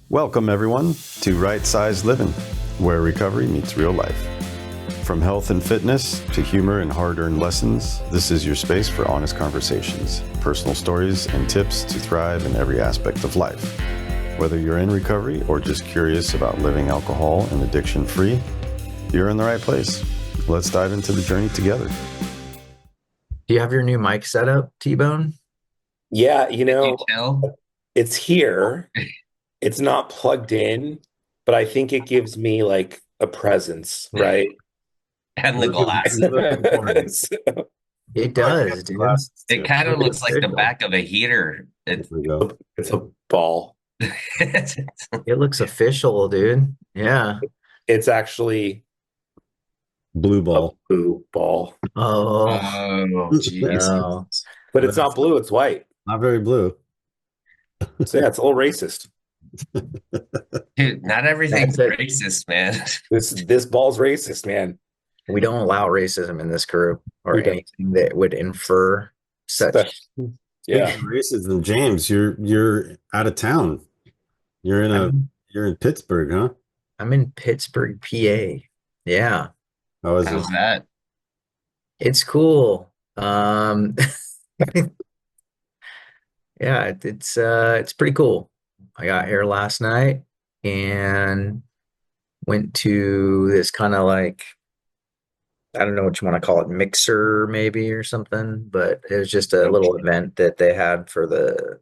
Welcome, everyone, to Right Size Livin', where recovery meets real life. From health and fitness to humor and hard-earned lessons, this is your space for honest conversations, personal stories, and tips to thrive in every aspect of life. Whether you're in recovery or just curious about living alcohol and addiction-free, you're in the right place. Let's dive into the journey together. Do you have your new mic set up, T-Bone? Yeah, Can you tell? it's here. It's not plugged in, but I think it gives me like a presence, right? And the glass. You look important. So- It I like does, the dude. glasses, It too. kind of looks like the Official. back of a heater. There we go. it's a ball. It looks official, dude. Yeah. It's actually Blue a ball. blue ball, Oh, Oh, geez. no. but it's not blue, it's white. Not very blue. So yeah, it's a little racist. Dude, not everything's That's it. racist, man. This ball's racist, man. We don't allow racism in this group or We don't. anything that would infer such. Yeah. Racism, James. You're out of town. You're in Pittsburgh, huh? I'm in Pittsburgh, PA. Yeah. How is How's it? that? It's cool. Yeah, it's pretty cool. I got here last night and went to this kind of like, I don't know what you want to call it, mixer maybe or something, but it was just a little event that they had for the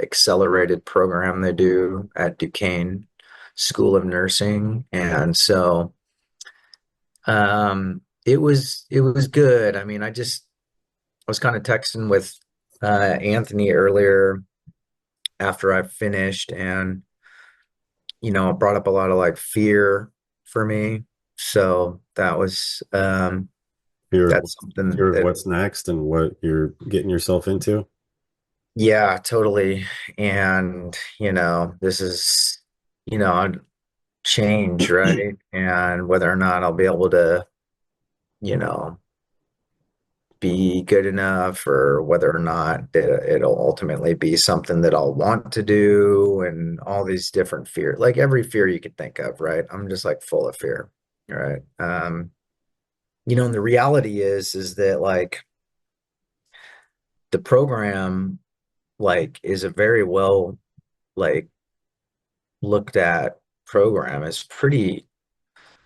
accelerated program they do at Duquesne School of Nursing. And so it was good. I mean, I was kind of texting with Anthony earlier after I finished, and it brought up a lot of like fear for me. So Fear, that's something fear of that, what's next and what you're getting yourself into. yeah, totally. And this is a change, right? And whether or not I'll be able to, you know, be good enough, or whether or not it'll ultimately be something that I'll want to do, and all these different fear, like every fear you could think of, right? I'm just like full of fear, right? And the reality is that like the program like is a very well like looked at program. It's pretty,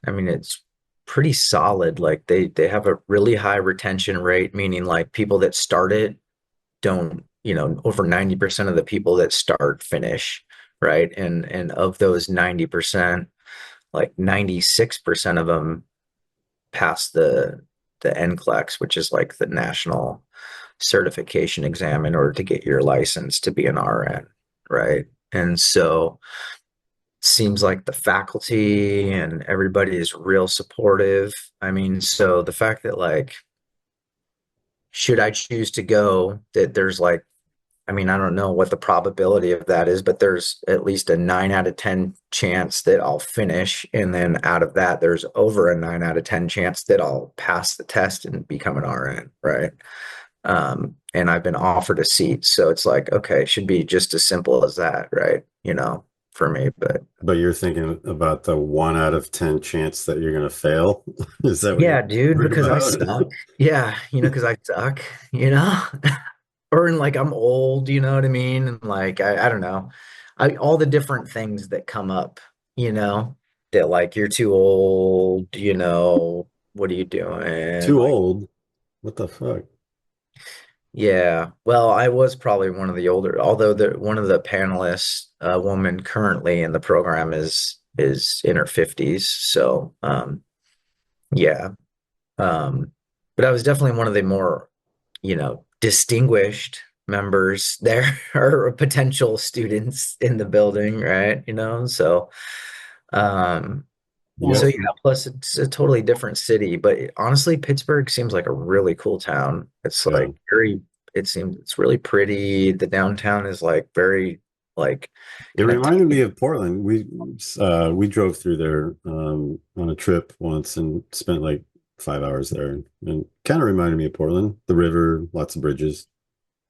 I mean, it's pretty solid. Like they have a really high retention rate, meaning like people that start it don't, over 90% of the people that start finish, right? And of those 90%, like 96% of them pass the NCLEX, which is like the national certification exam in order to get your license to be an RN, right? And so seems like the faculty and everybody is real supportive. I mean, so the fact that like, should I choose to go, that there's like, I mean, I don't know what the probability of that is, but there's at least a 9 out of 10 chance that I'll finish. And then out of that, there's over a 9 out of 10 chance that I'll pass the test and become an RN, right? And I've been offered a seat. So it's like, okay, it should be just as simple as that, right? For me, but But you're thinking about the 1 out of 10 chance that you're gonna fail. Is that what you're yeah, dude, worried because I about? suck. Yeah, because I suck, you know? Or in like I'm old, you know what I mean? And like I don't know. All the different things that come up, you know, that like you're too old, what are you doing? Too Like, old. What the fuck? yeah. Well, I was probably one of the older, although one of the panelists, a woman currently in the program is in her 50s. So yeah. But I was definitely one of the more, distinguished members there or potential students in the building, right? Um, so Yes. yeah, plus it's a totally different city, but honestly, Pittsburgh seems like a really cool town. It's Yeah. like it seems it's really pretty. The downtown is like very like It kind of reminded me of Portland. We drove through there on a trip once and spent like 5 hours there, and kind of reminded me of Portland. The river, lots of bridges.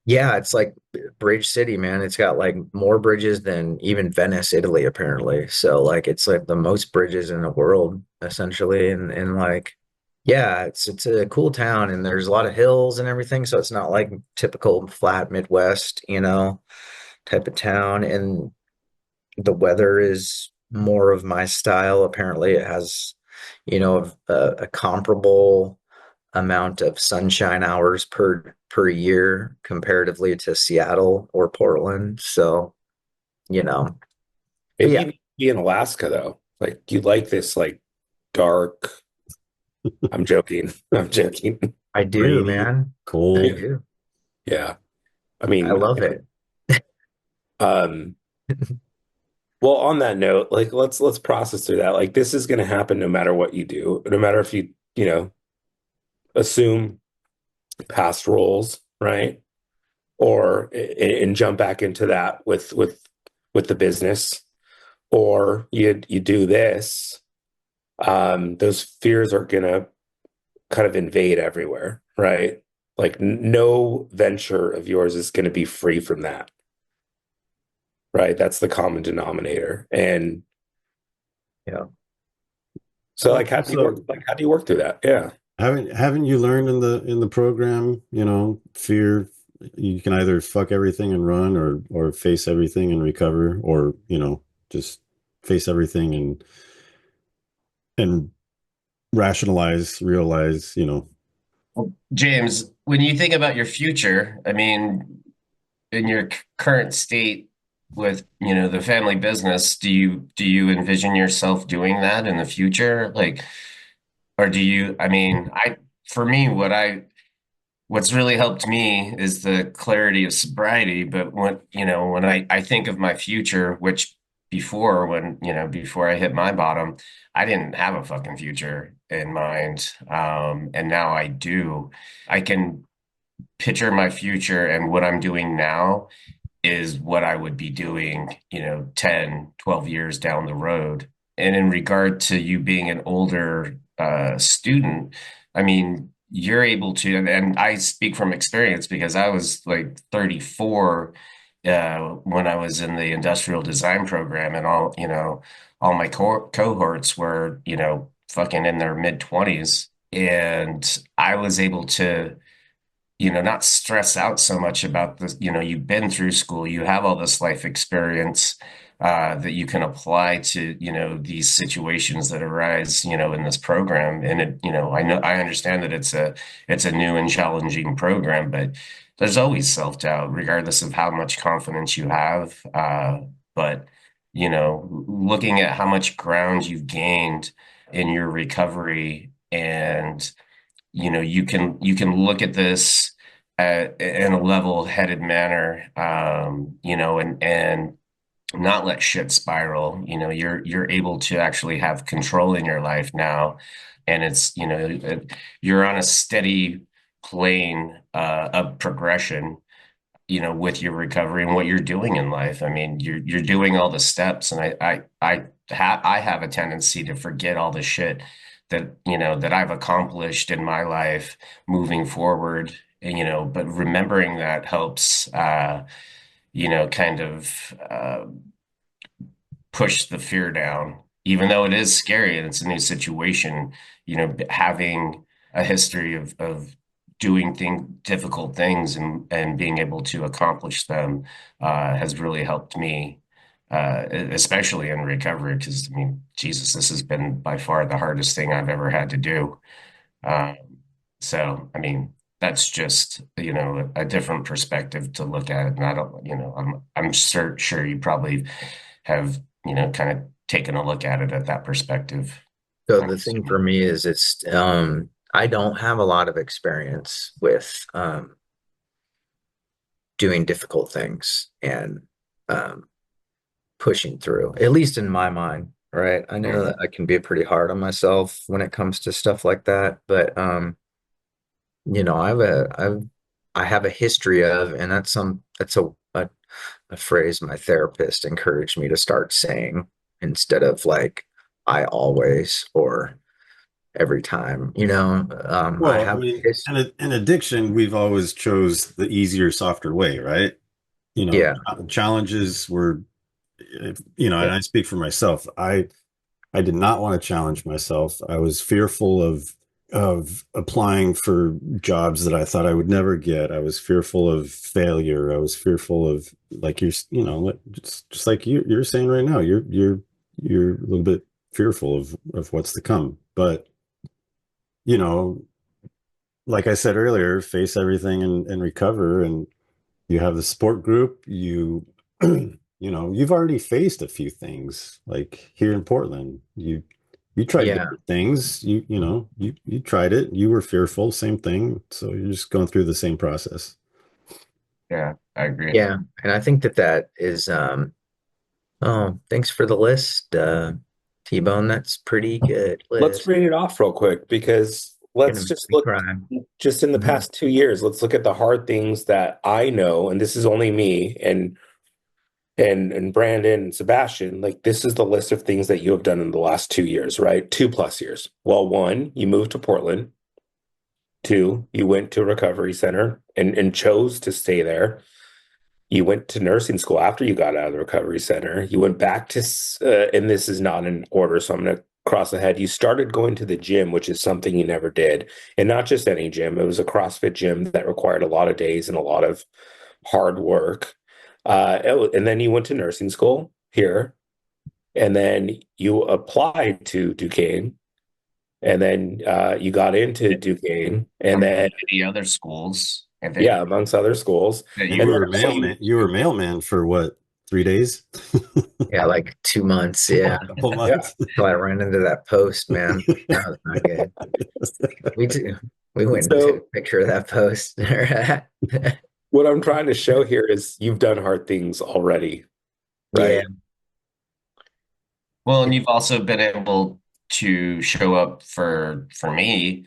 Yeah, it's like Bridge City, man. It's got like more bridges than even Venice, Italy, apparently. So like it's like the most bridges in the world, essentially. And like yeah, it's a cool town and there's a lot of hills and everything. So it's not like typical flat Midwest, type of town. And the weather is more of my style. Apparently, it has, a comparable amount of sunshine hours per year comparatively to Seattle or Portland. So, you know, but Maybe yeah, you need to be in Alaska though. Like you like this like dark. I'm joking. I'm joking. I do, Rainy, man. I cold. do. Yeah. I I mean, love it. um, well, on that note, like let's process through that. Like this is going to happen no matter what you do, no matter if you assume past roles, right? Or and jump back into that with the business, or you do this. Those fears are gonna kind of invade everywhere, right? Like no venture of yours is going to be free from that, right? That's the common denominator. And Yeah. so like So how do you work through that? Yeah. haven't you learned in the program, fear, you can either fuck everything and run or face everything and recover, or, just face everything and rationalize, realize, Well, James, when you think about your future, I mean, in your current state with, the family business, do you envision yourself doing that in the future? Like, or do you, I mean, for me, what's really helped me is the clarity of sobriety. But when I think of my future, which before I hit my bottom, I didn't have a fucking future in mind. And now I do. I can picture my future, and what I'm doing now is what I would be doing, 10, 12 years down the road. And in regard to you being an older student, I mean, you're able to, and I speak from experience because I was like 34 when I was in the industrial design program, and all my cohorts were, fucking in their mid 20s. And I was able to not stress out so much about this. You've been through school, you have all this life experience that you can apply to, these situations that arise, in this program. And I understand that it's a new and challenging program, but there's always self-doubt, regardless of how much confidence you have. But looking at how much ground you've gained in your recovery, and you can look at this in a level-headed manner, and not let shit spiral. You're able to actually have control in your life now, and you're on a steady plane of progression, with your recovery and what you're doing in life. I mean, you're doing all the steps, and I have a tendency to forget all the shit that I've accomplished in my life moving forward. And, but remembering that helps, kind of push the fear down, even though it is scary and it's a new situation. Having a history of doing difficult things, and being able to accomplish them has really helped me, especially in recovery. Because I mean, Jesus, this has been by far the hardest thing I've ever had to do. Um, so, I mean, that's just, a different perspective to look at it. And I don't, I'm sure you probably have, kind of taken a look at it at that perspective. So I'm the thing for assuming. me is I don't have a lot of experience with doing difficult things and um pushing through, at least in my mind, right? I know that Mhm. I can be pretty hard on myself when it comes to stuff like that, but I have a history of, and that's a phrase my therapist encouraged me to start saying instead of like I always, or every time, you know. I Well, I have mean, this, in addiction, we've always chose the easier, softer way, right? yeah, Challenges were, and yeah, I speak for myself. I did not want to challenge myself. I was fearful of applying for jobs that I thought I would never get. I was fearful of failure. I was fearful of like just like you're saying right now. You're a little bit fearful of what's to come. But you know, like I said earlier, face everything and recover. And you have the support group. You've already faced a few things like here in Portland. You tried yeah, different things. You tried it. You were fearful, same thing. So you're just going through the same process. Yeah, I agree. yeah. And I think that is, oh, thanks for the list, T-Bone. That's pretty good Let's list. read it off real quick because Gonna let's make just me look cry. just in the Mhm. past 2 years. Let's look at the hard things that I know, and this is only me and Brandon and Sebastian. Like this is the list of things that you have done in the last 2 years, right? 2+ years. Well, one, you moved to Portland. Two, you went to a recovery center and chose to stay there. You went to nursing school after you got out of the recovery center. You went back to, and this is not in order, so I'm going to cross ahead. You started going to the gym, which is something you never did. And not just any gym, it was a CrossFit gym that required a lot of days and a lot of hard work. And then you went to nursing school here, and then you applied to Duquesne, and then you got into Duquesne, and then, Among the other schools, I think yeah, amongst other schools. that And you And you then were were also you mailman. You were mailman for what, 3 days? Yeah, like 2 months. Yeah. Couple yeah. months. Till I ran into that post, man. That was not good. We too. We went and took a So picture of that post. what I'm trying to show here is you've done hard things already, Yeah, right? well, and you've also been able to show up for me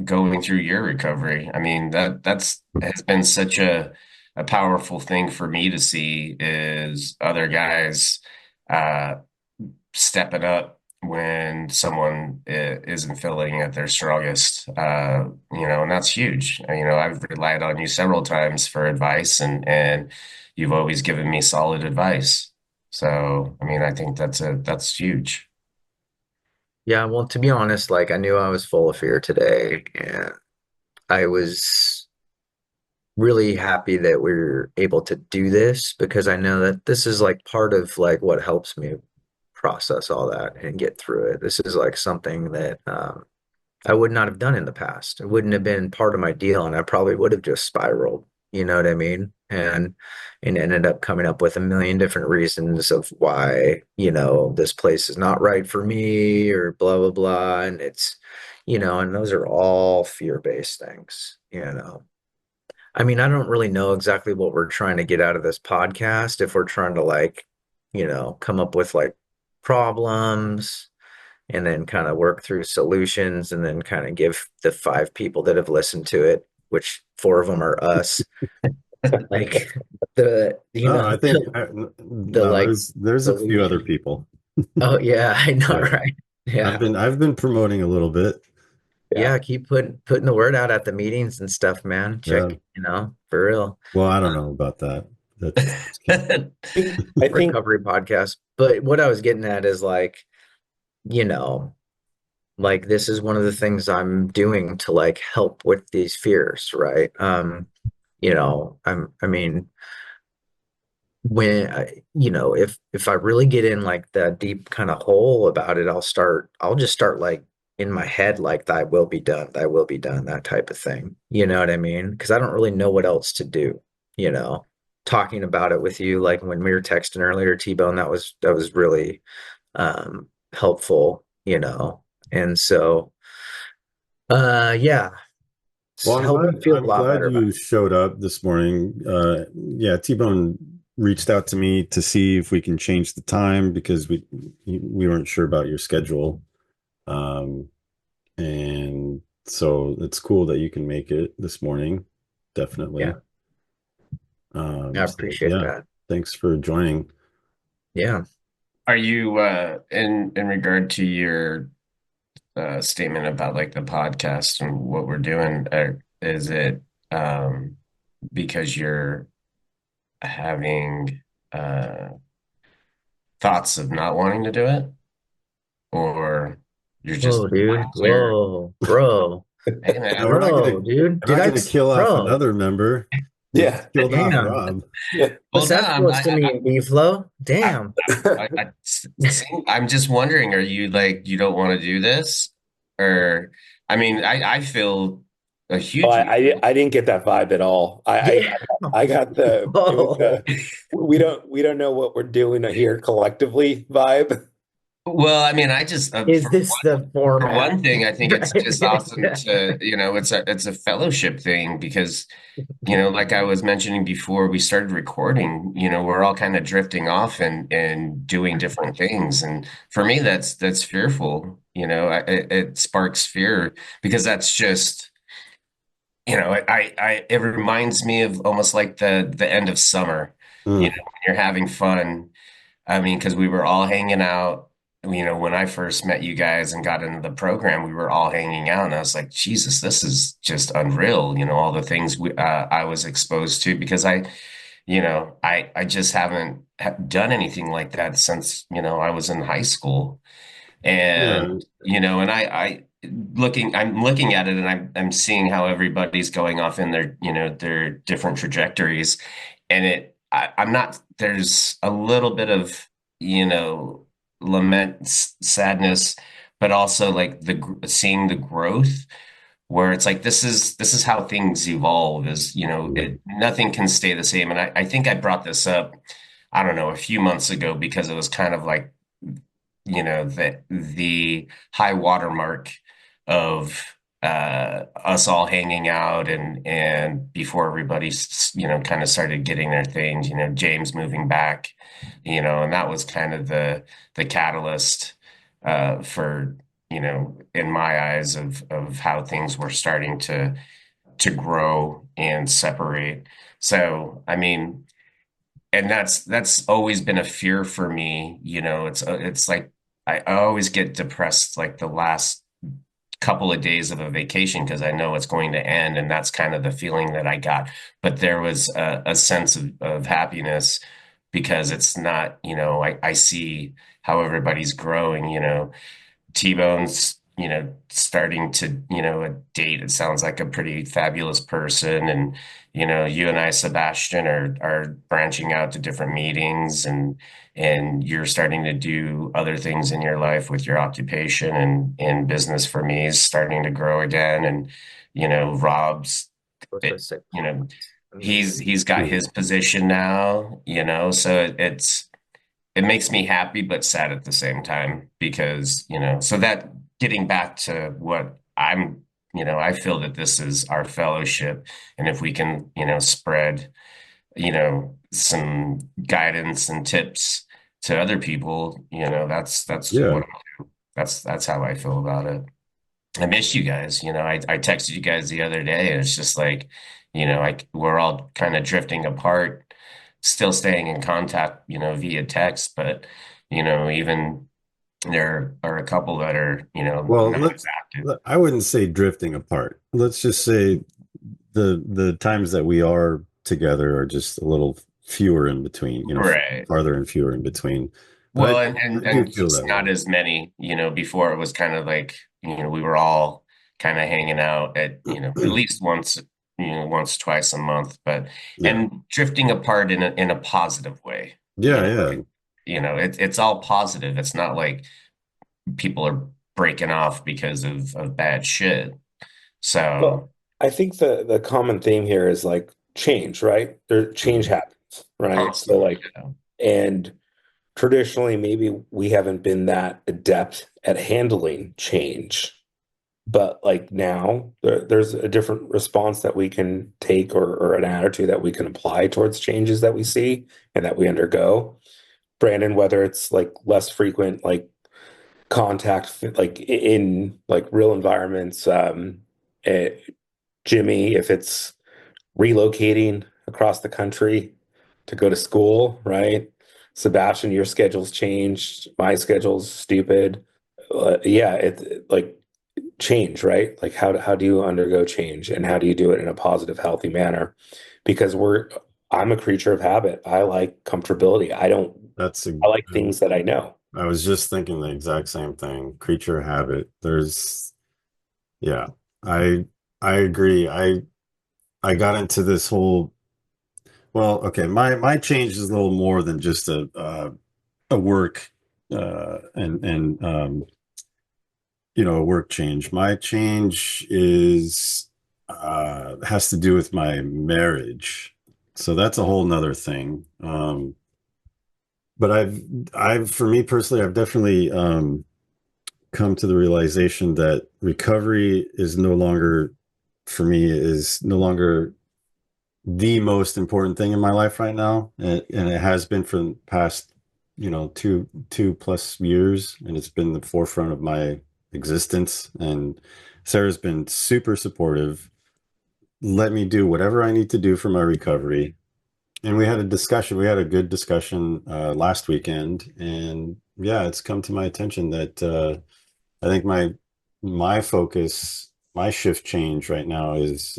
going through your recovery. I mean, that's has been such a powerful thing for me to see is other guys uh stepping up when someone isn't feeling at their strongest. And that's huge. I've relied on you several times for advice, and you've always given me solid advice. So, I mean, I think that's huge. yeah. Well, to be honest, like I knew I was full of fear today, and I was really happy that we are able to do this because I know that this is like part of like what helps me process all that and get through it. This is like something that I would not have done in the past. It wouldn't have been part of my deal, and I probably would have just spiraled. You know what I mean? And ended up coming up with a million different reasons of why, this place is not right for me or blah blah blah. And and those are all fear-based things. I mean, I don't really know exactly what we're trying to get out of this podcast. If we're trying to like, come up with like problems and then kind of work through solutions and then kind of give the 5 people that have listened to it, which 4 of them are us, like the, No, I think the no, like there's a few other solution. people. Oh yeah, I know, Yeah. right? Yeah. I've been promoting a little bit. Yeah. Yeah, keep putting the word out at the meetings and stuff, man. Yeah. Check, for real. Well, I don't know about that. That's I think Recovery podcast. But what I was getting at is like, you know, like this is one of the things I'm doing to like help with these fears, right? I mean, when if I really get in like that deep kind of hole about it, I'll just start like in my head like thy will be done, thy will be done, that type of thing. You know what I mean? Because I don't really know what else to do, you know. Talking about it with you, like when we were texting earlier, T-Bone, that was really helpful. And so yeah, it's well, helped me feel a I'm lot glad better about you showed up this morning. Yeah, T-Bone reached out to me to see if we can change the time because we weren't sure about your schedule. Um, and so it's cool that you can make it this morning. it. Yeah, Definitely. I So appreciate yeah, that. thanks for joining. Yeah. Are you in regard to your statement about like the podcast and what we're doing. Is it because you're having uh, thoughts of not wanting to do it, or you're just Whoa, dude. clear? Whoa, bro. Hey, Yeah, man. Bro, dude. we're not gonna kill off Bro, another member. We just Yeah. killed off damn. Rob. Yeah. Well, What's no, that supposed to mean, Bflo? Damn. I'm just wondering, are you like you don't want to do this, or I mean, I feel a Oh, huge. I didn't get that vibe at all. Damn. I got the it was Whoa. we don't know what we're doing here collectively vibe. Well, I mean, I just Is this the for format? one thing, I think it's just awesome Right. to, it's a fellowship thing because, like I was mentioning before we started recording, we're all kind of drifting off and doing different things. And for me, that's fearful. It sparks fear because that's just, it reminds me of almost like the end of summer, Mm. when you're having fun. I mean, because we were all hanging out. When I first met you guys and got into the program, we were all hanging out, and I was like, Jesus, this is just unreal. All the things I was exposed to because I just haven't done anything like that since, I was in high school. And, Yeah. I'm looking at it and I'm seeing how everybody's going off in their different trajectories. And I'm not, there's a little bit of, lament, sadness, but also like seeing the growth where it's like, this is how things evolve is, nothing can stay the same. And I think I brought this up, I don't know, a few months ago because it was kind of like, the high watermark of us all hanging out and before everybody's kind of started getting their things, James moving back, and that was kind of the catalyst for in my eyes of how things were starting to grow and separate. So I mean, and that's always been a fear for me. It's like I always get depressed like the last couple of days of a vacation because I know it's going to end, and that's kind of the feeling that I got. But there was a sense of happiness because it's not, I see how everybody's growing. T-Bone's, starting to, date. It sounds like a pretty fabulous person. And, you and I, Sebastian, are branching out to different meetings and you're starting to do other things in your life with your occupation and business for me is starting to grow again. And, Rob's, With the sick you know, amazing. he's got Mm. his position now, so it makes me happy but sad at the same time because, so that getting back to what I feel that this is our fellowship. And if we can, spread, some guidance and tips to other people, that's Yeah. what that's how I feel about it. I miss you guys. I texted you guys the other day, and it's just like, we're all kind of drifting apart, still staying in contact, via text, but even there are a couple that are, Well, not as active. I wouldn't say drifting apart. Let's just say the times that we are together are just a little fewer in between, Right. farther and fewer in between. Well, But and and I do and feel just that not way. as many, before it was kind of like, we were all kind of hanging out at, at least once, once, twice a month, but Yeah. and drifting apart in a positive way. Yeah, yeah. It's all positive. It's not like people are breaking off because of bad shit. Well, So, I think the common theme here is like change, right? There change Mhm. happens, right? So constantly, like and traditionally maybe we haven't been that adept at handling change. But like now there's a different response that we can take or an attitude that we can apply towards changes that we see and that we undergo. Brandon, whether it's like less frequent like contact like in like real environments, eh, Jimmy, if it's relocating across the country to go to school, right? Sebastian, your schedule's changed. My schedule's stupid. Yeah, it like change, right? Like how do you undergo change and how do you do it in a positive, healthy manner? Because I'm a creature of habit. I like comfortability. That's a, I like things that I know. I was just thinking the exact same thing. Creature habit. Yeah, I I agree. I got into this whole, well, okay, my change is a little more than just a work and a work change. My change is has to do with my marriage. So that's a whole nother thing. But for me personally, I've definitely come to the realization that recovery is no longer, for me, is no longer the most important thing in my life right now, and it has been for the past, two plus years, and it's been the forefront of my existence. And Sarah's been super supportive, let me do whatever I need to do for my recovery. And we had a discussion. We had a good discussion last weekend, and yeah, it's come to my attention that I think my focus, my shift change right now is.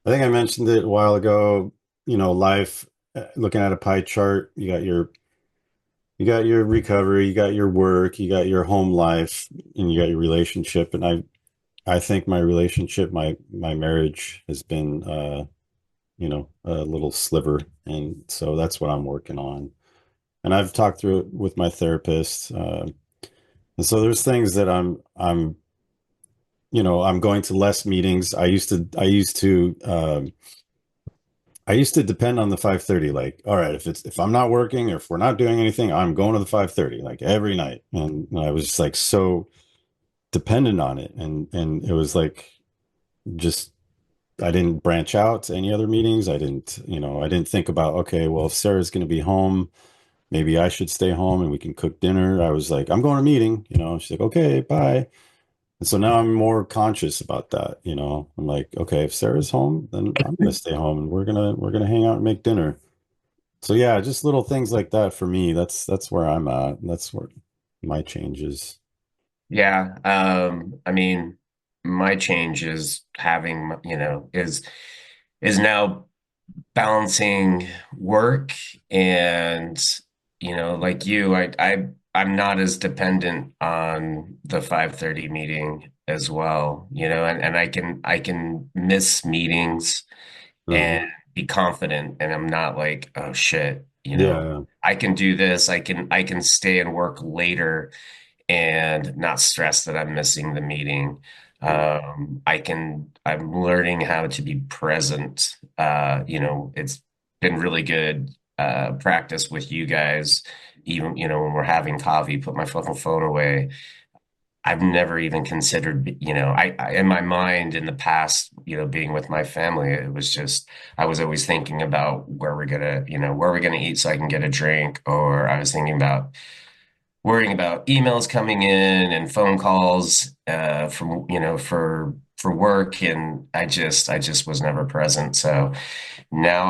I think I mentioned it a while ago. Life. Looking at a pie chart, you got your recovery, you got your work, you got your home life, and you got your relationship. And I think my relationship, my marriage has been a little sliver, and so that's what I'm working on. And I've talked through it with my therapist, and so there's things that I'm going to less meetings. I used to depend on the 5:30. Like, all right, if I'm not working or if we're not doing anything, I'm going to the 5:30 like every night. And I was just like so dependent on it. And it was like, just, I didn't branch out to any other meetings. I didn't think about, okay, well, if Sarah's going to be home, maybe I should stay home and we can cook dinner. I was like, I'm going to a meeting, she's like, okay, bye. And so now I'm more conscious about that. I'm like, okay, if Sarah's home, then I'm gonna stay home and we're gonna hang out and make dinner. So yeah, just little things like that for me. That's where I'm at. That's where my change is. Yeah. I mean, my change is having, is now balancing work and, like you, I'm not as dependent on the 5:30 meeting as well, and I can miss meetings and Hmm. be confident, and I'm not like, oh shit, Yeah, I can do this. I can stay and work later and not stress that I'm missing the meeting. yeah, I'm learning how to be present. It's been really good practice with you guys. Even, when we're having coffee, put my fucking phone away. I've never even considered, in my mind in the past, being with my family, it was just, I was always thinking about where we're gonna eat so I can get a drink, or I was thinking about worrying about emails coming in and phone calls from for work, and I just was never present. So now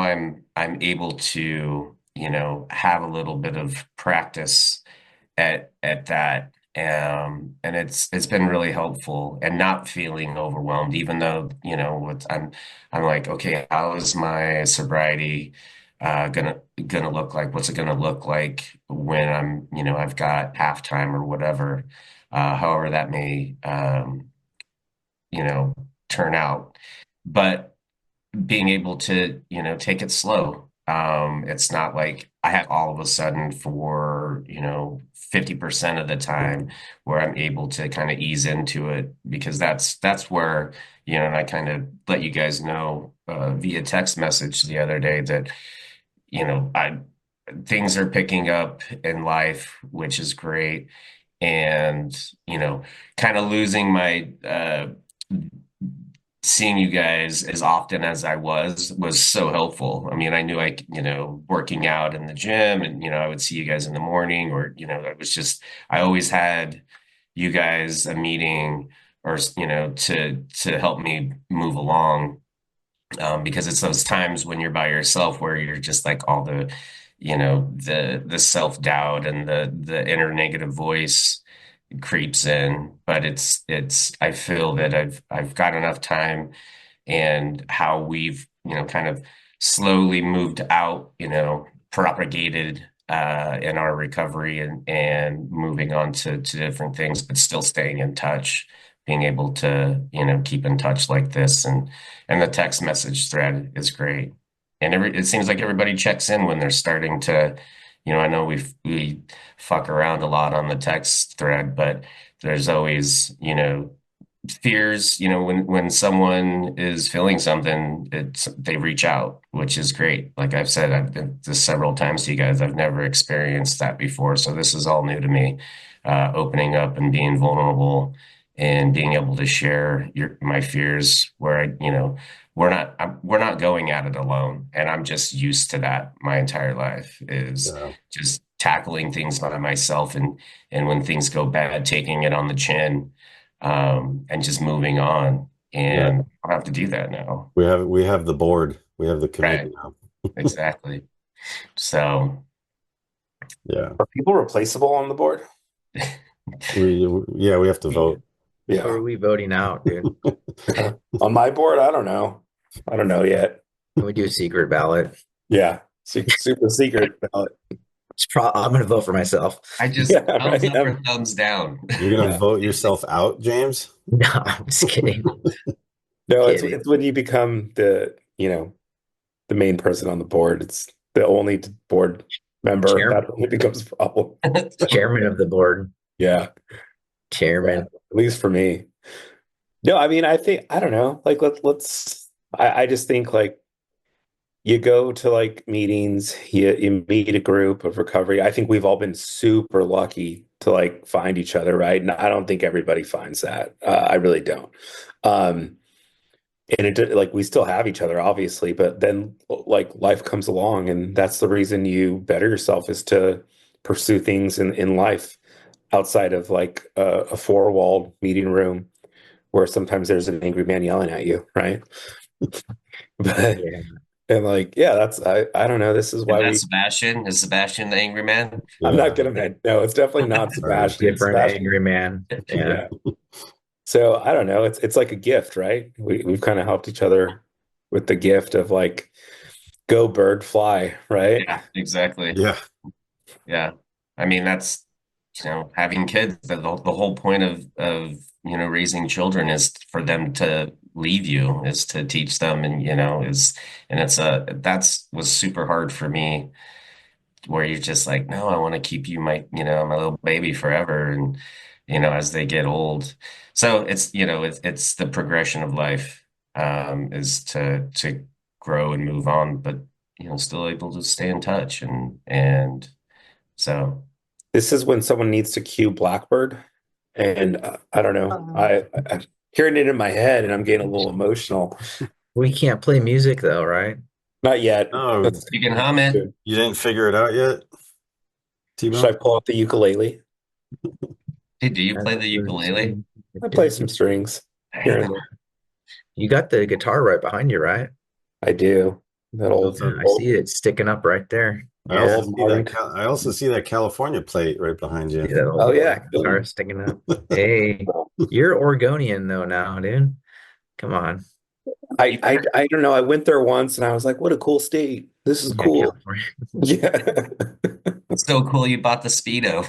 I'm able to have a little bit of practice at that. And it's been really helpful, and not feeling overwhelmed, even though, I'm like, okay, how is my sobriety gonna look like? What's it gonna look like when I've got halftime or whatever, however that may turn out. But being able to, take it slow. It's not like I have all of a sudden for, 50% of the time where I'm able to kind of ease into it, because that's where, and I kind of let you guys know via text message the other day that, I things are picking up in life, which is great. And, kind of losing my seeing you guys as often as I was so helpful. I mean, I knew working out in the gym, and, I would see you guys in the morning, or, it was just, I always had you guys a meeting, or, to help me move along. Because it's those times when you're by yourself where you're just like all the self-doubt and the inner negative voice creeps in, but I feel that I've got enough time, and how we've, kind of slowly moved out, propagated in our recovery, and moving on to different things, but still staying in touch, being able to, keep in touch like this, and the text message thread is great. And it seems like everybody checks in when they're starting to, I know we fuck around a lot on the text thread, but there's always, fears, when someone is feeling something, they reach out, which is great. Like I've said, I've been this several times to you guys. I've never experienced that before, so this is all new to me. Opening up and being vulnerable and being able to share my fears, where we're not going at it alone, and I'm just used to that. My entire life is Yeah. just tackling things by myself, and when things go bad, taking it on the chin, and just moving on. Yeah. And I don't have to do that now. We have the board. We have the Right. committee now. Exactly. So, Yeah. Are people replaceable on the board? We have to vote. Who are we voting out, dude? On my board, I don't know. I don't know yet. Can we do a secret ballot? Yeah. Super secret ballot. I'm going to vote for myself. I just Yeah, thumbs right. up or thumbs down. You're gonna Yeah. vote yourself out, James? No, I'm just kidding. No, Kidding. it's when you become the main person on the board. It's the only board member Chairman. that only becomes a problem. Chairman of the board. Yeah. Chairman. At least for me. No, I mean, I don't know. Like, I just think, like, you go to like meetings, you meet a group of recovery. I think we've all been super lucky to like find each other, right? And I don't think everybody finds that. I really don't. And like we still have each other, obviously, but then like life comes along, and that's the reason you better yourself, is to pursue things in life outside of like a four-walled meeting room where sometimes there's an angry man yelling at you, right? But Yeah. and like, yeah, I don't know. This is why That's Sebastian. Is Sebastian the angry man? I'm Yeah. not gonna no, it's definitely not Sebastian. Different Sebastian, angry man. Yeah. yeah. So I don't know. It's like a gift, right? We've kind of helped each other with the gift of like, go bird fly, right? Yeah, exactly. Yeah. Yeah. I mean, that's, having kids, the whole point of, raising children is for them to leave you, is to teach them, and, that's was super hard for me, where you're just like, no, I want to keep you my little baby forever. And, as they get old. So it's the progression of life, is to grow and move on, but, still able to stay in touch. And so, This is when someone needs to cue Blackbird, and I don't know. I'm hearing it in my head, and I'm getting a little emotional. We can't play music though, right? Not yet. No, you can hum it. you didn't figure it out yet, Should I T-Bone? pull out the ukulele? Hey, do you play the ukulele? I play some strings here and there. You got the guitar right behind you, right? I do. That old, Yeah, I see it sticking up right there. I Yeah. also see that I also see that California plate right behind you. See that old Oh, yeah. black guitar sticking up. Hey, you're Oregonian though now, dude. Come on. I don't know. I went there once, and I was like, what a cool state. This is Yeah, cool. California. Yeah. It's so cool you bought the Speedo.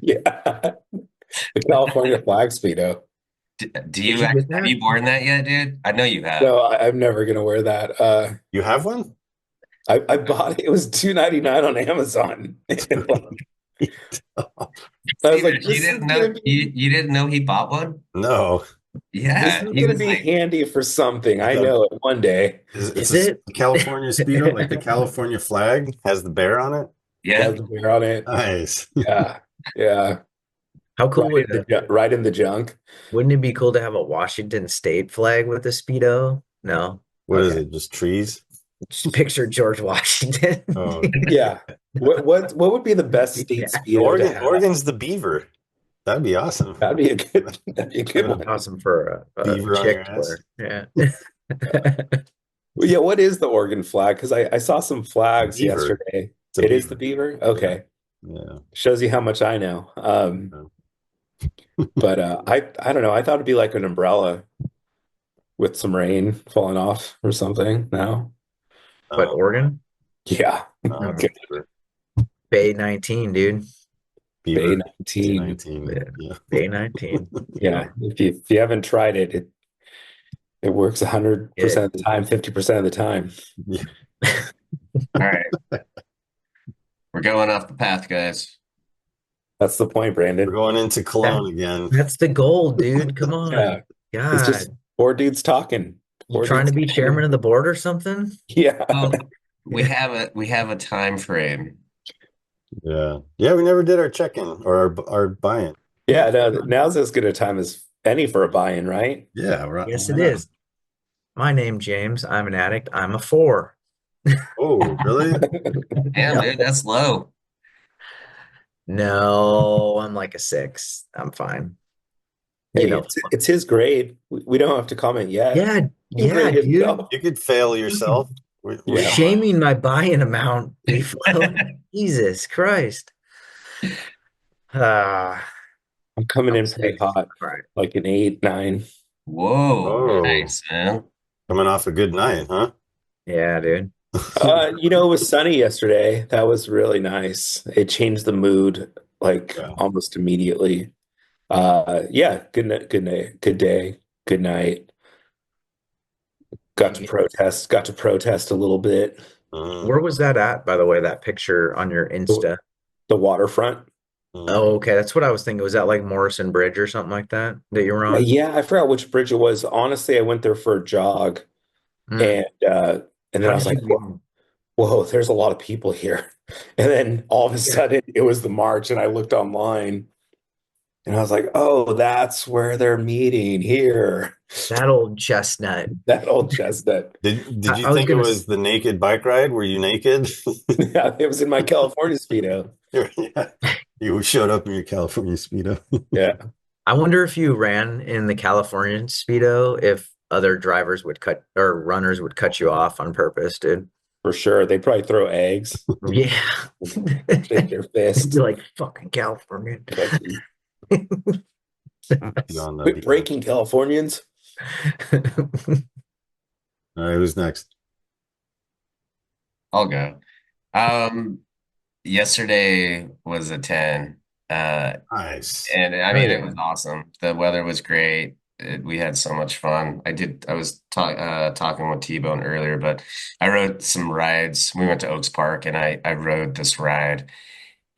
Yeah. The California flag Speedo. Do you Did you get have that? you worn that yet, dude? I know you have. No, I'm never gonna wear that. You have one? I bought it. It was $2.99 on Amazon. I was like, You this is didn't gonna know be you didn't know he bought one? No. Yeah, this is he gonna was be like, handy for something. I know it one day. Is It's it? a California Speedo, like the California flag has the bear on it? It yeah, has the bear on it. Nice. Yeah, yeah. How cool would Right in the junk. wouldn't it be cool to have a Washington State flag with a Speedo? No. What is Okay. it? Just trees? Just picture George Washington. Oh, Yeah. What would be the best state Yeah. Speedo to Oregon, have? Oregon's the beaver. That'd be awesome. That'd be a good That'd one. be awesome for a Beaver on chick your to ass. wear. Yeah. Well, yeah, what is the Oregon flag? Because I saw some flags Beaver. yesterday. It's a It is beaver. the beaver? Okay. Yeah. Shows you how much I know. But I don't know. I thought it'd be like an umbrella with some rain falling off or something. No. But Oh, Oregon? Yeah. No. Okay. Beaver. Bay 19, dude. Bay Beaver 19. 19. Yeah. Yeah. Bay 19. Yeah. Yep. If you haven't tried it, it works It, 100% of the time, 50% of the time. Yeah. All right, we're going off the path, guys. That's the point, We're Brandon. going into that, Cologne again. that's the goal, dude. Come Yeah. on. It's just God. four dudes talking. You Four trying to dudes be chairman talking. of the board or something? Yeah. Well, we have a time frame. Yeah. Yeah, we never did our check-in or our buy-in. Yeah, no, now's as good a time as any for a buy-in, right? Yeah, right. Yes, Why it not? is. My name, James. I'm an addict. I'm a 4. Oh, really? Damn, dude, No. that's low. No, I'm like a 6. I'm fine. You Hey, know. it's his grade. We don't have to comment yet. Yeah, He can yeah, grade dude. himself. You could fail yourself. We Yeah. don't mind. Shaming my buy-in amount, Bflo. Jesus Christ. Ah, I'm coming I'm in pretty 6. hot, All right. like an 8, 9. Whoa, Oh, nice, man. coming off a good night, huh? Yeah, dude. It was sunny yesterday. That was really nice. It changed the mood like Yeah. almost immediately. Yeah, good night, good night, good day, good night. And Got to protest a little bit. Mhm. where was that at, by the way, that picture on your The, Insta? the waterfront. Mhm. Oh, okay. That's what I was thinking. Was that like Morrison Bridge or something like that that you were on? Yeah, I forgot which bridge it was. Honestly, I went there for a jog Hmm. and then How I was did like, you whoa, even? whoa, there's a lot of people here. And then all of a Yeah, sudden it was the march, and I looked online and I was like, oh, that's where they're meeting here. that old chestnut. That old chestnut. Did you I was think it gonna. was the naked bike ride? Were you naked? Yeah, it was in my California Speedo. Yeah. You showed up in your California Speedo. Yeah, I wonder if you ran in the Californian Speedo, if other drivers would cut or runners would cut you off on purpose, dude. for sure. They probably throw eggs, Yeah. shake their They'd be fist. like, fucking Californian. Like, You on the quit beach. breaking, Californians. All right, who's next? I'll go. Um, Yesterday was a 10. Nice. And I Oh mean, it was yeah. awesome. The weather was great. We had so much fun. I was talking with T-Bone earlier, but I rode some rides. We went to Oaks Park and I rode this ride,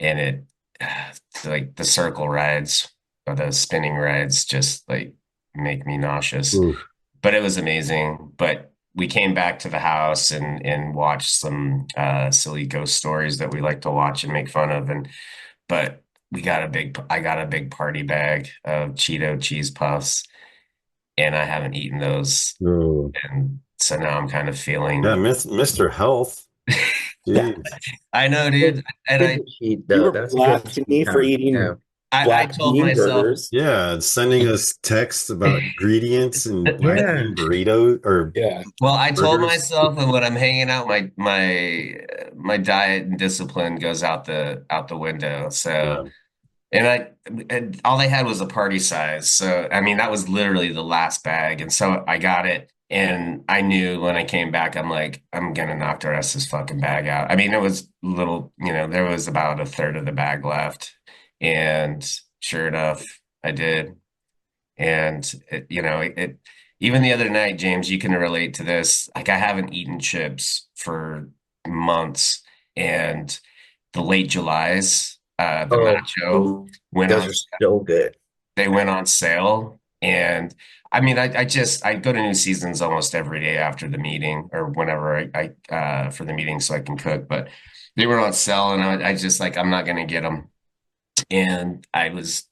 and it like the circle rides or the spinning rides just like make me nauseous. Ooh. But it was amazing. But we came back to the house and watched some silly ghost stories that we like to watch and make fun of. And but I got a big party bag of Cheeto cheese puffs, and I haven't eaten those. Ooh. And so now I'm kind of Yeah, feeling, Mr. Health. Yeah. Jeez. I know, dude. And Good to cheat You though. were That's a good blasting cheat me for time. Yeah. eating I black told bean myself, burgers. Yeah, sending us texts about ingredients and black Yeah. bean burrito or Yeah. well, I told burgers. myself that when I'm hanging out, my diet and discipline goes out the window. So, Yeah. and all they had was a party size. So, I mean, that was literally the last bag. And so I got it. And I knew when I came back, I'm like, I'm gonna knock the rest of this fucking bag out. I mean, it was little, there was about a third of the bag left. And sure enough, I did. And even the other night, James, you can relate to this. Like I haven't eaten chips for months, and the late Julys, the Oh, nacho went those on. are so good. They went on sale, and I mean, I go to New Seasons almost every day after the meeting or whenever I for the meeting so I can cook. But they were on sale, and I just like I'm not gonna get them. And I was,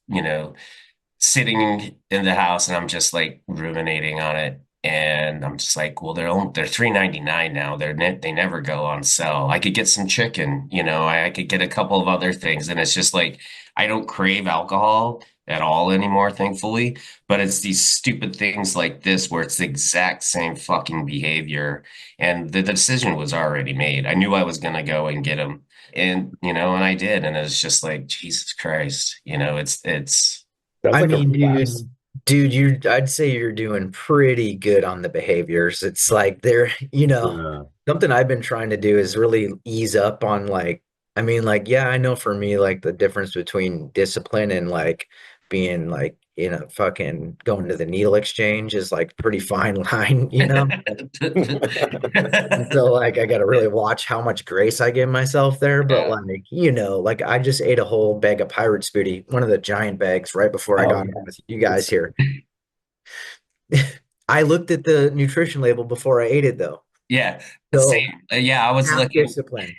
sitting in the house and I'm just like ruminating on it. And I'm just like, well, they're $3.99 now. They never go on sale. I could get some chicken, I could get a couple of other things. And it's just like I don't crave alcohol at all anymore, thankfully. But it's these stupid things like this where it's the exact same fucking behavior. And the decision was already made. I knew I was gonna go and get them. And I did. And it's just like, Jesus Christ, it's Sounds I like a mean, relapse. I'd say you're doing pretty good on the behaviors. It's like Yeah. something I've been trying to do is really ease up on I mean, yeah, I know for me, like the difference between discipline and like being like, fucking going to the needle exchange is like pretty fine line. And so like I gotta really watch how much grace I give myself there. But Yeah. like I just ate a whole bag of Pirate's Booty, one of the giant bags right before I Oh got yeah. on with you guys It's here. I looked at the nutrition label before I ate it though. Yeah. So Same. Yeah, I was half looking discipline.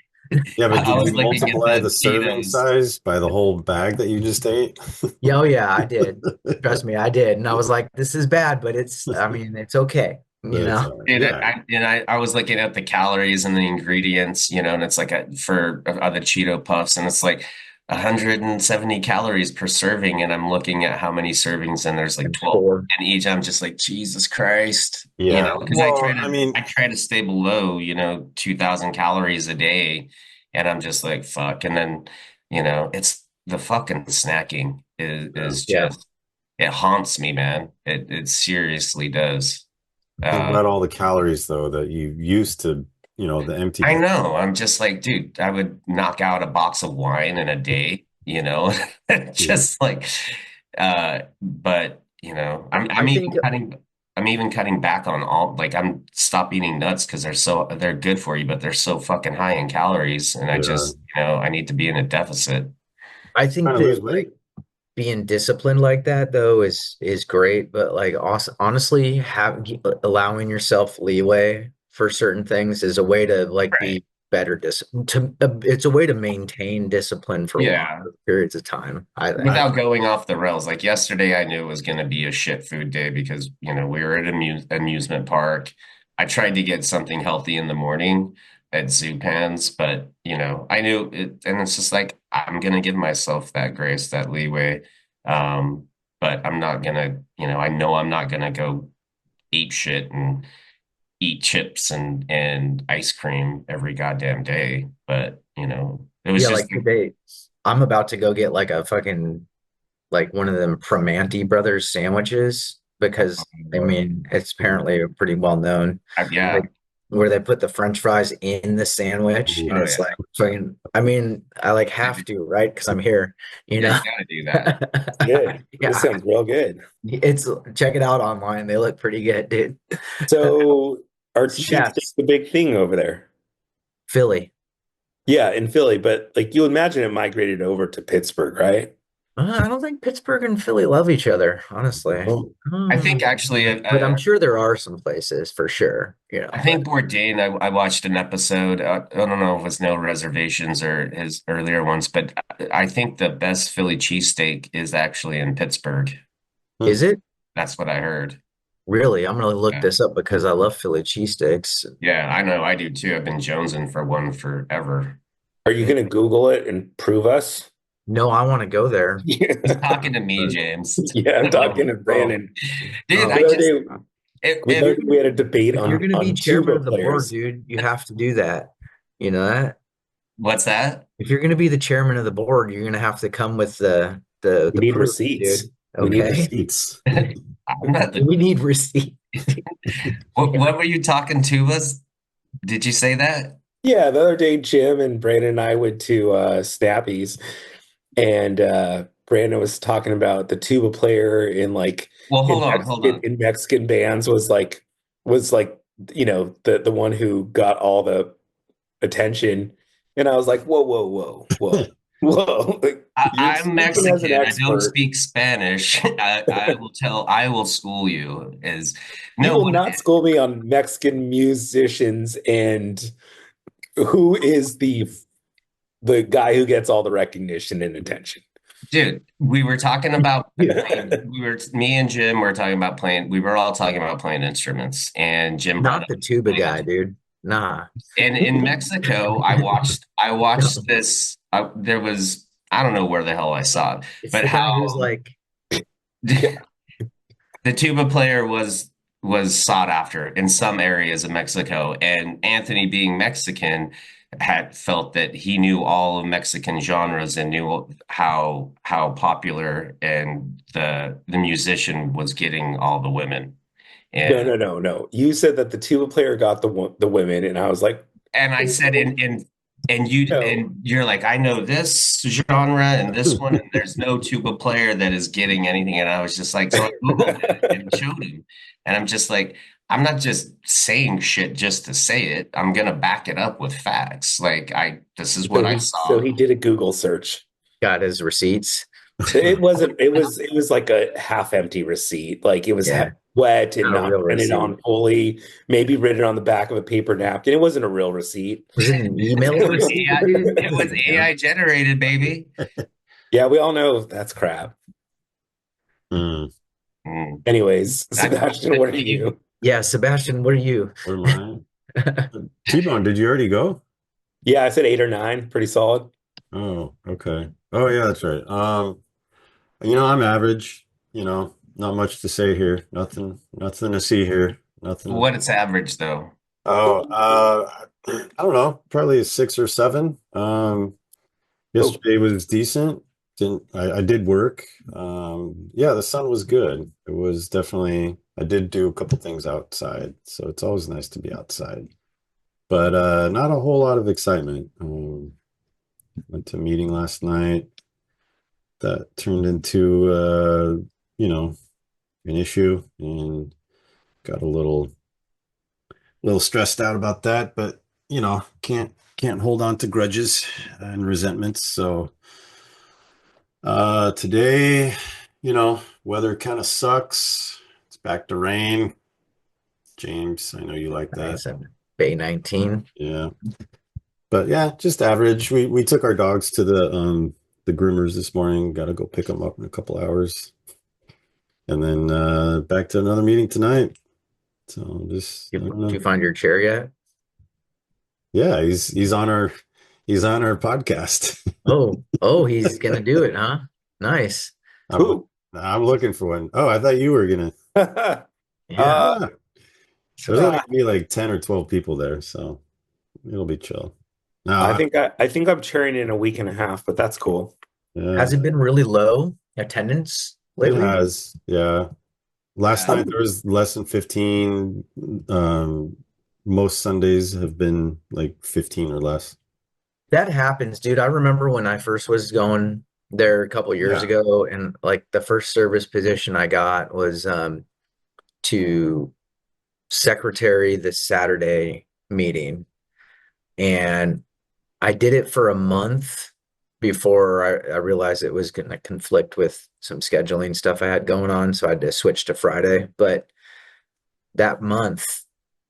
Yeah, but I did you was looking at multiply the the serving Cheetos. size by the whole bag that you just ate? Yeah, oh yeah, I did. Trust me, I did. And I was like, this is bad, but I mean, it's okay, That's all right. Dude, Yeah. I was looking at the calories and the ingredients, and it's like for the Cheeto Puffs, and it's like 170 calories per serving, and I'm looking at how many servings, and there's like Times 12 four. in each. I'm just like, Jesus Christ, Yeah. because Well, I mean, I try to stay below, 2,000 calories a day, and I'm just like, fuck. And then, it's the fucking snacking yeah. is Yeah. just it haunts me, man. It seriously does. Think Uh, about all the calories though that you used to, the empty I cal. know. I'm just like, dude, I would knock out a box of wine in a day, Yeah. just like, but I think I'm even cutting back on all, like, I'm stop eating nuts because they're good for you, but they're so fucking high in calories. And I Yeah. just, I need to be in a deficit. I think Trying to that lose weight. being disciplined like that though is great, but like also, honestly, allowing yourself leeway for certain things is a way to like Right. be better it's a way to maintain discipline for longer Yeah. periods of time. I Without going off the rails, like yesterday, I knew it was going to be a shit food day because, we were at amusement park. I tried to get something healthy in the morning at Zupans, but, I knew it, and it's just like, I'm going to give myself that grace, that leeway. Um, but I'm not going to, I know I'm not going to go eat shit and eat chips and ice cream every goddamn day. But, it was Yeah, just, like today I'm about to go get like a fucking like one of them Primanti Brothers sandwiches because I mean it's apparently pretty well known. yeah. Like where they put the French fries in the sandwich and Ooh, Oh, it's yeah. like fucking I mean I like have to, right? Because I'm here, you Yeah, know. you got to do that. good. This Yeah, sounds real good. it's check it out online. They look pretty good, dude. So are cheesesteaks Chefs, the big thing over there? Philly. Yeah, in Philly, but like you imagine it migrated over to Pittsburgh, right? I don't think Pittsburgh and Philly love each other, honestly. Oh, I think Hmm. actually, But I'm sure there are some places for sure, I but think Bourdain, I watched an episode. I don't know if it was No Reservations or his earlier ones, but I think the best Philly cheesesteak is actually in Pittsburgh. hmm. is it That's what I heard. really? I'm gonna look Yeah, this up because I love Philly cheesesteaks. yeah, I know. I do too. I've been jonesing for one forever. are you going to Google it and prove us? No, I want to go there. He's Yeah, talking to me, James. yeah, I'm talking to Oh, Brandon. Dude, oh. The other day, if we had a debate If you're on gonna be chairman tuba of the board, players. dude, you have to do that. You know that? what's that? If you're gonna be the chairman of the board, you're gonna have to come with the We the need proof, receipts. dude. We need Okay? receipts. I'm not the, We need receipt. what were you talking to us? Did you say that? Yeah, the other day, Jim and Brandon and I went to Snappy's, and Brandon was talking about the tuba player in like Well, hold on. In Mexican bands was like the one who got all the attention, and I was like, whoa, whoa, whoa, whoa, whoa! Like, you're I'm speaking as an Mexican. I don't expert. speak Spanish. I will school you. You No, will not school me on Mexican musicians and who is the guy who gets all the recognition and attention. dude, we were talking about Yeah. me and Jim were talking about we were all talking about playing instruments, and Jim brought Not up the tuba playing guy, instruments. dude. Nah. And in Mexico, I watched this, there was, I don't know where the hell I saw it, It's but the guy who's how like, the tuba player was sought after in some areas of Mexico, and Anthony being Mexican, had felt that he knew all of Mexican genres and knew how popular and the musician was getting all the women. No, And no, no, no. You said that the tuba player got the women, and I was like, I said, no. and you're like, I know this genre and this one, and there's no tuba player that is getting anything. And I was just like, so I Googled it and showed him. And I'm just like, I'm not just saying shit just to say it. I'm gonna back it up with facts. Like this is what I So saw. he did a Google search. Got his receipts. It wasn't. It was like a half empty receipt. Like it was Yeah, wet and not a not real printed receipt. on fully. Maybe written on the back of a paper napkin. It wasn't a real receipt. Was it an email It was receipt, AI, dude? it was AI generated, baby. Yeah, we all know that's crap. Mm. Mm. Anyways, I- Sebastian, what are you? Yeah, Sebastian, what are you? What am I? T-Bone, did you already go? Yeah, I said 8 or 9. Pretty solid. Oh, okay. Oh, yeah, that's right. I'm average, not much to say here. Nothing to see here. Nothing. What it's average though. Oh, I don't know, probably a 6 or 7. Oh, Yesterday was decent. I did work. Yeah, the sun was good. It was definitely, I did do a couple things outside, so it's always nice to be outside. But not a whole lot of excitement. Went to a meeting last night that turned into an issue, and got a little stressed out about that, but can't hold on to grudges and resentments. So today, weather kind of sucks. It's back to rain. James, I know you like that. Nice. Bay 19. Yeah. But yeah, just average. We took our dogs to the groomers this morning. Got to go pick them up in a couple hours. And then back to another meeting tonight. So just I don't Did know. you find your chair yet? Yeah, he's on our podcast. Oh, he's gonna do it, huh? Nice. I'm who? I'm looking for one. Oh, I thought you were gonna. Yeah. Yeah, there's only gonna be like 10 or 12 people there, so it'll be chill. No, I think I'm chairing in a week and a half, but that's cool. yeah, Has it been really low attendance it lately? has. Yeah, last Yeah. night there was less than 15. Most Sundays have been like 15 or less. That happens, dude. I remember when I first was going there a couple years Yeah. ago, and like the first service position I got was to secretary the Saturday meeting. And I did it for a month before I realized it was going to conflict with some scheduling stuff I had going on. So I had to switch to Friday. But that month,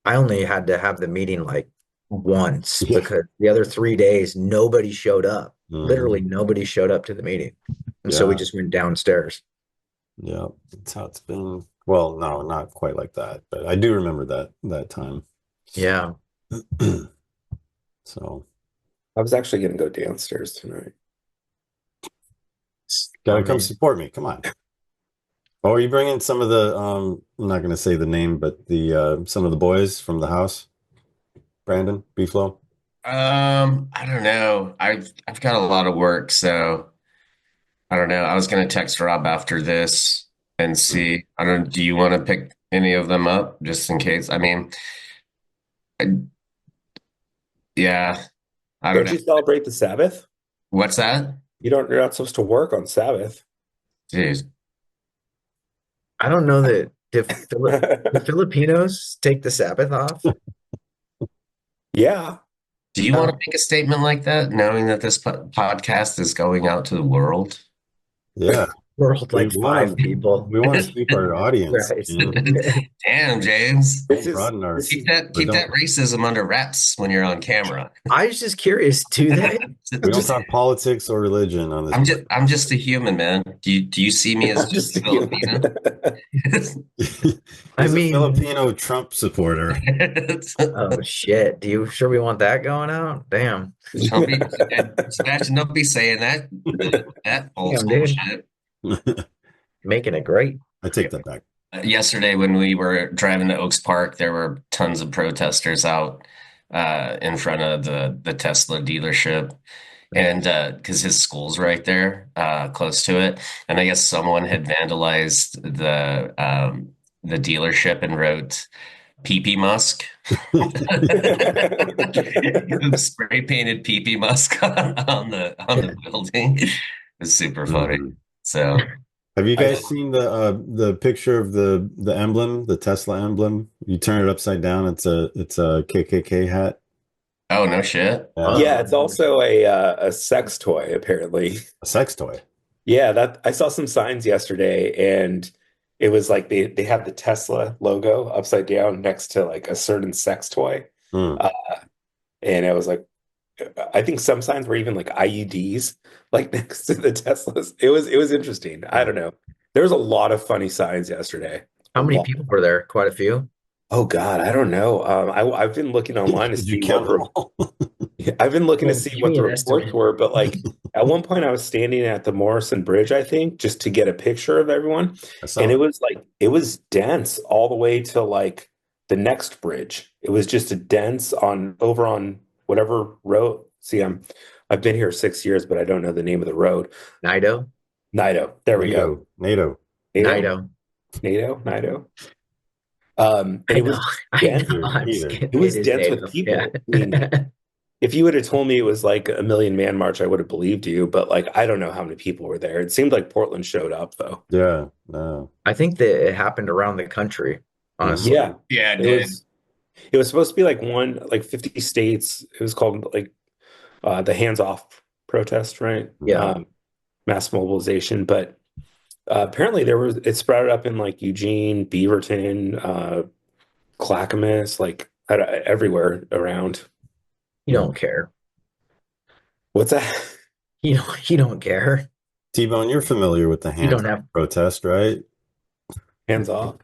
I only had to have the meeting like once Yeah. because the other 3 days, nobody showed up. Literally, Mhm. nobody showed up to the meeting. And so we Yeah. just went downstairs. Yeah, that's how it's been. Well, no, not quite like that, but I do remember that time. Yeah. So I was actually going to go downstairs tonight. gotta Oh, come man. support me. Come on. Oh, are you bringing some of the I'm not gonna say the name, but the some of the boys from the house? Brandon, Bflo? I don't know. I've got a lot of work, so I don't know. I was gonna text Rob after this and see. I don't. Do you want to pick any of them up just in case? I mean, I, yeah, I don't Don't know. you celebrate the Sabbath? What's that? You're not supposed to work on Sabbath. Jeez. I don't know that the Filipinos take the Sabbath off. Yeah. Do you want to make a statement like that, knowing that this podcast is going out to the world? Yeah. World We like want 5 to people. we want to sweep our audience Right. and Damn, James. This is broaden our this is or Keep that racism under wraps when you're on camera. I was just curious, do they? we don't talk politics or religion on this. I'm just a human, man. Do you see me as just a Filipino? I He's a mean, Filipino Trump supporter. oh shit. Do you sure we want that going out? Damn. Don't be, Sebastian, don't be saying that old Damn, school dude. shit. Making it great. I take that back. Yesterday, when we were driving to Oaks Park, there were tons of protesters out in front of the Tesla dealership, and because his school's right there, close to it, and I guess someone had vandalized the dealership and wrote "Pee Musk." Spray painted "Pee Musk" on the building. It's super funny. Mhm. So Have you I guys seen the picture of the emblem, the Tesla emblem? You turn it upside down, it's a KKK hat. oh no shit. Yeah, it's also a sex toy, apparently. A sex toy. Yeah, that I saw some signs yesterday, and it was like they had the Tesla logo upside down next to like a certain sex toy. Hmm. Uh, and it was like I think some signs were even like IUDs like next to the Teslas. It was interesting. I don't know. There was a lot of funny signs yesterday. A How many lot. people were there? Quite a few. Oh God, I don't know. I've been looking online to Did you see what count them the all? I've been looking to Well, see give what me the an reports estimate. were, but like at one point I was standing at the Morrison Bridge, I think, just to get a picture of everyone. I And saw. it was dense all the way to like the next bridge. It was just a dense on over on whatever road. See, I've been here 6 years, but I don't know the name of the road. Nido. Nido. There we go. NATO. Nido? Nido. Nido? Nido. And I it know. was I dense. know. I'm Either. scared. It It was is dense with NATO. Yeah. people. I mean, if you would have told me it was like a million man march, I would have believed you. But like, I don't know how many people were there. It seemed like Portland showed up though. Yeah. No. I think that it happened around the country, honestly. Yeah, Yeah, it it did. was. It was supposed to be like 50 states. It was called like the hands off protest, right? Yeah. Mass mobilization. But apparently it spread up in like Eugene, Beaverton, Clackamas, like everywhere around. You don't care. What's that? You don't care. T-Bone, you're familiar with the You hands don't have protest, right? Hands off.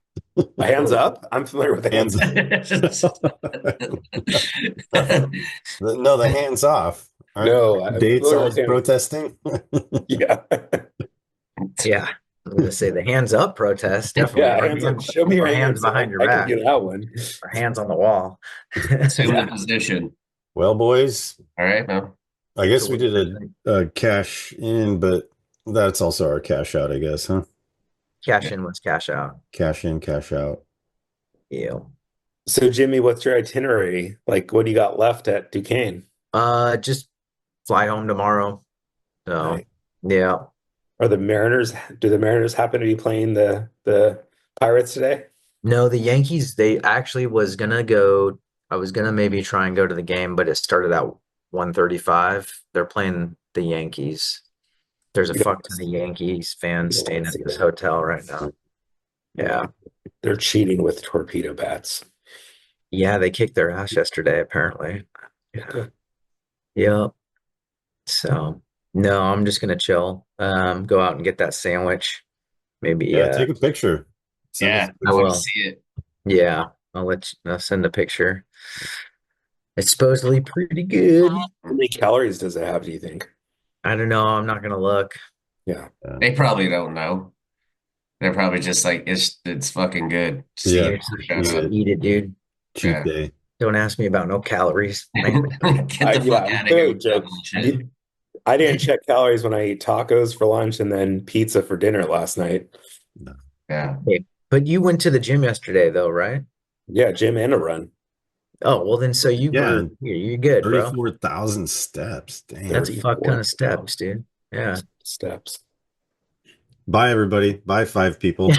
Hands up. I'm familiar with the hands Hands. up. No, the hands off. Aren't No, I'm date familiar with size hands. protesting? Yeah. Yeah. I'm gonna say the hands up protest, definitely. Yeah, Or hands up. Show me your hands hands. behind your I can back. do that one. Or hands on the wall. Assume Yeah. the position. Well, boys, All right, man. I guess So we what do did you think? a cash in, but that's also our cash out, I guess, huh? Cash in was cash out. Cash in, cash out. Ew. So, Jimmy, what's your itinerary? Like, what do you got left at Duquesne? Just fly home tomorrow. So Right. yeah. Do the Mariners happen to be playing the Pirates today? No, the Yankees, I was gonna maybe try and go to the game, but it started at 1:35. They're playing the Yankees. There's a You don't, fuck ton of Yankees fans you don't staying want to at see this that. hotel right now. Yeah. They're cheating with torpedo bats. Yeah, they kicked their ass yesterday, apparently. Yeah. Good. Yep. So no, I'm just gonna chill. Go out and get that sandwich. Maybe Yeah, take a picture. Send us Yeah, a I I want picture. to will. see it. Yeah, I'll send a picture. It's supposedly pretty good. How many calories does it have, do you think? I don't know. I'm not gonna look. Yeah. They probably don't know. They're probably just like it's fucking good. Just Yeah. eat it. Seriously, Shut up. eat it, dude. Cheat Yeah. day. Don't ask me about no calories, man. Get the Yeah, fuck I'm out of here very with that joking. bullshit. I didn't check calories when I ate tacos for lunch and then pizza for dinner last night. Yeah. Okay. But you went to the gym yesterday, though, right? Yeah, gym and a run. Oh, well, then so Yeah, you're good, bro. 34,000 steps. Damn. That's a fuck ton 34 of steps, dude. Yeah. steps. Bye, everybody. Bye, 5 people.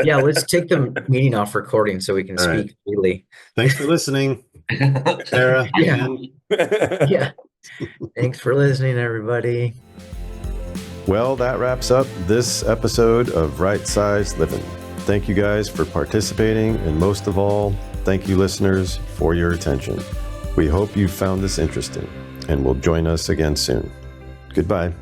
Yeah, let's take the meeting off recording so we can All right. speak freely. Thanks for listening, Sarah. Yeah. Ben. Yeah. Thanks for listening, everybody. Well, that wraps up this episode of Right Size Living. Thank you guys for participating, and most of all, thank you listeners for your attention. We hope you found this interesting and will join us again soon. Goodbye.